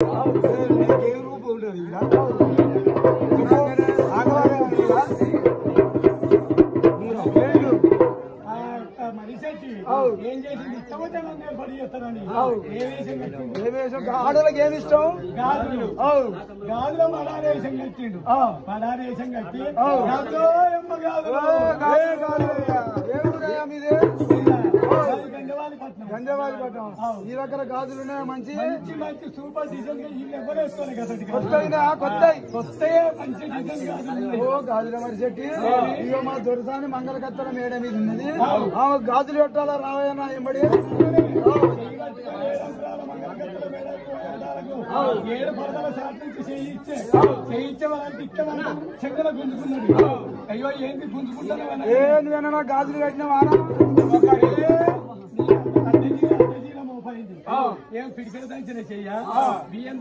రూపం ఉంటుంది మనిషి ఏం చేసింది ఇష్టమైతే పడి చేస్తానని ఆడోళ్ళకి ఏమి ఇష్టం గాజులు గాజులో మడారేషం కట్టిండు మడారేషం కట్టి గంజవాలిపట్నం ఈ దగ్గర గాజులు ఉన్నాయా మంచి మంచి మంచి సూపర్ డిజైన్ ఎవరు వేసుకోవాలి కదా కొత్త మంచి డిజైన్ గాజులు గాజుల మరి చెట్టి ఇక మా దొరసాని మంగళకత్తల మేడ మీద ఉన్నది ఆమె గాజులు పెట్టాలా రావయ్యా ఎంబడి 7 పరదల శాతం నుంచి చేయించే వాళ్ళకి ఇష్టమన్నా చక్కగా గుంజుకున్నాడు అయ్యో ఏంటి గుంజుకుంటాను నువ్వేనా గాజులు పెట్టినావా ఏం పిడికిన దంచిన చెయ్య